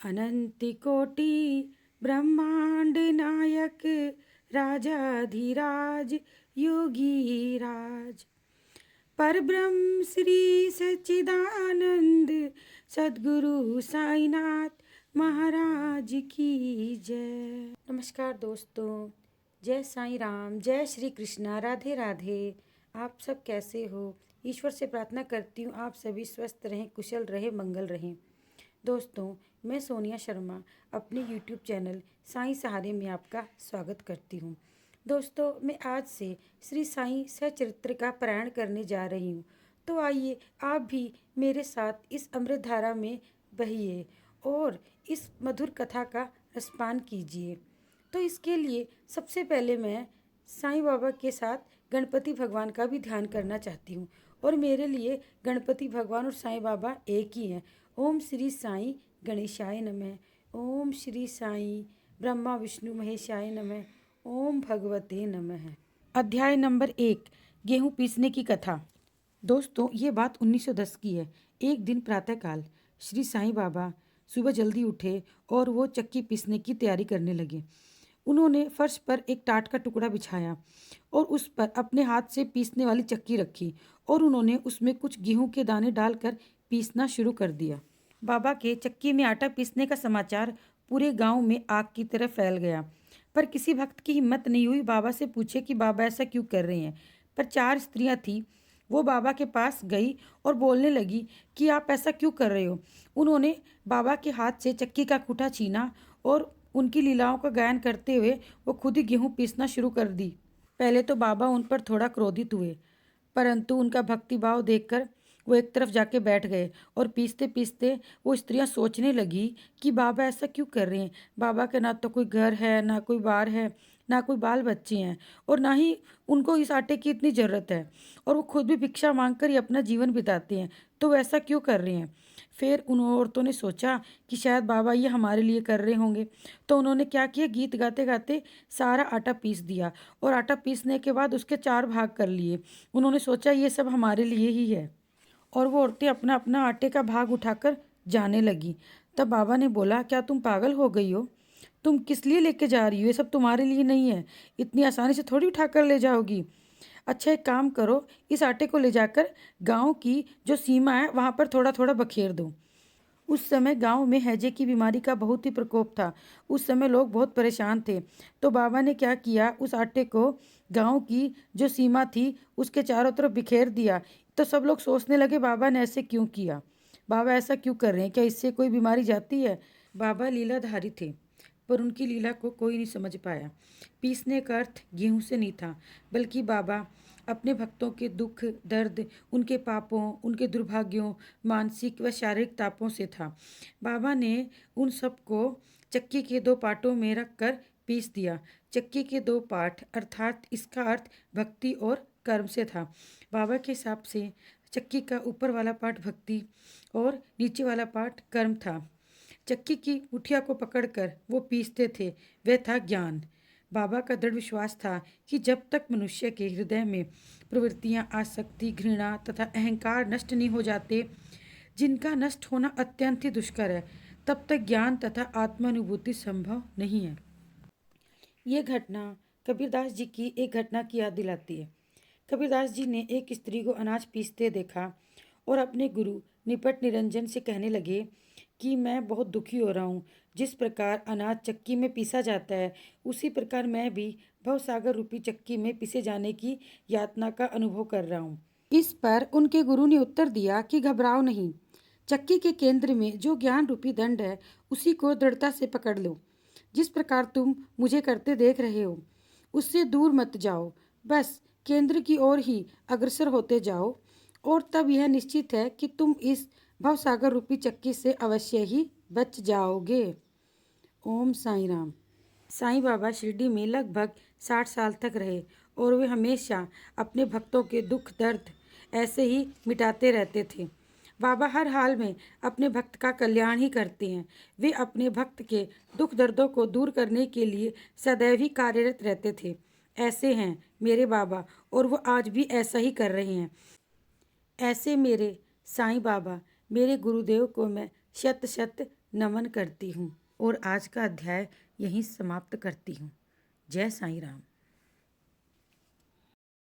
अनंत कोटि ब्रह्मांड नायक राजाधिराज योगी राज परब्रह्म श्री सच्चिदानंद सद्गुरु साईनाथ महाराज की जय। नमस्कार दोस्तों, जय साईं राम, जय श्री कृष्णा, राधे राधे। आप सब कैसे हो? ईश्वर से प्रार्थना करती हूँ आप सभी स्वस्थ रहें, कुशल रहें, मंगल रहें। दोस्तों, मैं सोनिया शर्मा अपने YouTube चैनल साईं सहारे में आपका स्वागत करती हूँ। दोस्तों, मैं आज से श्री साईं सचरित्र का पारायण करने जा रही हूँ। तो आइए आप भी मेरे साथ इस अमृत धारा में बहिए और इस मधुर कथा का रसपान कीजिए। तो इसके लिए सबसे पहले मैं साईं बाबा के साथ गणपति भगवान का भी ध्यान करना चाहती हूँ। और मेरे लिए गणपति भगवान और साईं बाबा एक ही हैं। ओम श्री साईं गणेशाय नमः। ओम श्री साईं ब्रह्मा विष्णु महेशाय नमः। ओम भगवते नमः। अध्याय नंबर 1, गेहूं पीसने की कथा। दोस्तों, ये बात 1910 की है। एक दिन प्रातःकाल श्री साईं बाबा सुबह जल्दी उठे और वो चक्की पीसने की तैयारी करने लगे। उन्होंने फर्श पर एक टाट का टुकड़ा बिछाया और उस पर अपने हाथ से पीसने वाली चक्की रखी और उन्होंने उसमें कुछ गेहूं के दाने डालकर पीसना शुरू कर दिया। बाबा के चक्की में आटा पीसने का समाचार पूरे गांव में आग की तरह फैल गया, पर किसी भक्त की हिम्मत नहीं हुई बाबा से पूछे कि बाबा ऐसा क्यों कर रहे हैं। पर 4 स्त्रियां थीं। वो बाबा के पास गई और बोलने लगी कि आप ऐसा क्यों कर रहे हो। उन्होंने बाबा के हाथ से चक्की का खूंटा छीना और उनकी लीलाओं का गायन करते हुए वो खुद ही गेहूं पीसना शुरू कर दी। पहले तो बाबा उन पर थोड़ा क्रोधित हुए, परंतु उनका भक्तिभाव देखकर वो एक तरफ जाके बैठ गए और पीसते पीसते वो स्त्रियां सोचने लगी कि बाबा ऐसा क्यों कर रहे हैं। बाबा के ना तो कोई घर है, ना कोई बार है, ना कोई बाल बच्चे हैं और ना ही उनको इस आटे की इतनी ज़रूरत है, और वो खुद भी भिक्षा मांगकर ही अपना जीवन बिताते हैं, तो वो ऐसा क्यों कर रहे हैं। फिर उन औरतों ने सोचा कि शायद बाबा ये हमारे लिए कर रहे होंगे। तो उन्होंने क्या किया, गीत गाते गाते सारा आटा पीस दिया और आटा पीसने के बाद उसके 4 भाग कर लिए। उन्होंने सोचा ये सब हमारे लिए ही है, और वो औरतें अपना अपना आटे का भाग उठाकर जाने लगी। तब बाबा ने बोला, क्या तुम पागल हो गई हो? तुम किस लिए लेके जा रही हो? ये सब तुम्हारे लिए नहीं है, इतनी आसानी से थोड़ी उठाकर ले जाओगी। अच्छा, एक काम करो, इस आटे को ले जाकर गांव की जो सीमा है वहां पर थोड़ा थोड़ा बखेर दो। उस समय गांव में हैजे की बीमारी का बहुत ही प्रकोप था। उस समय लोग बहुत परेशान थे। तो बाबा ने क्या किया, उस आटे को गांव की जो सीमा थी उसके चारों तरफ बिखेर दिया। तो सब लोग सोचने लगे बाबा ने ऐसे क्यों किया, बाबा ऐसा क्यों कर रहे हैं, क्या इससे कोई बीमारी जाती है। बाबा लीलाधारी थे, पर उनकी लीला को कोई नहीं समझ पाया। पीसने का अर्थ गेहूं से नहीं था, बल्कि बाबा अपने भक्तों के दुख दर्द, उनके पापों, उनके दुर्भाग्यों, मानसिक व शारीरिक तापों से था। बाबा ने उन सबको चक्की के 2 पार्टों में रखकर पीस दिया। चक्की के 2 पार्ट अर्थात इसका अर्थ भक्ति और कर्म से था। बाबा के हिसाब से चक्की का ऊपर वाला पार्ट भक्ति और नीचे वाला पार्ट कर्म था। चक्की की मुठिया को पकड़कर वो पीसते थे, वह था ज्ञान। बाबा का दृढ़ विश्वास था कि जब तक मनुष्य के हृदय में प्रवृत्तियां, आसक्ति, घृणा तथा अहंकार नष्ट नहीं हो जाते, जिनका नष्ट होना अत्यंत ही दुष्कर है, तब तक ज्ञान तथा आत्मानुभूति संभव नहीं है। ये घटना कबीरदास जी की एक घटना की याद दिलाती है। कबीरदास जी ने एक स्त्री को अनाज पीसते देखा और अपने गुरु निपट निरंजन से कहने लगे कि मैं बहुत दुखी हो रहा हूँ। जिस प्रकार अनाज चक्की में पीसा जाता है, उसी प्रकार मैं भी भवसागर रूपी चक्की में पीसे जाने की यातना का अनुभव कर रहा हूँ। इस पर उनके गुरु ने उत्तर दिया कि घबराओ नहीं, चक्की के केंद्र में जो ज्ञान रूपी दंड है उसी को दृढ़ता से पकड़ लो। जिस प्रकार तुम मुझे करते देख रहे हो, उससे दूर मत जाओ, बस केंद्र की ओर ही अग्रसर होते जाओ, और तब यह निश्चित है कि तुम इस भवसागर रूपी चक्की से अवश्य ही बच जाओगे। ओम साईं राम। साईं बाबा शिरडी में लगभग 60 साल तक रहे और वे हमेशा अपने भक्तों के दुख दर्द ऐसे ही मिटाते रहते थे। बाबा हर हाल में अपने भक्त का कल्याण ही करते हैं। वे अपने भक्त के दुख दर्दों को दूर करने के लिए सदैव ही कार्यरत रहते थे। ऐसे हैं मेरे बाबा, और वो आज भी ऐसा ही कर रहे हैं। ऐसे मेरे साईं बाबा, मेरे गुरुदेव को मैं शत शत नमन करती हूँ और आज का अध्याय यहीं समाप्त करती हूँ। जय साईं राम।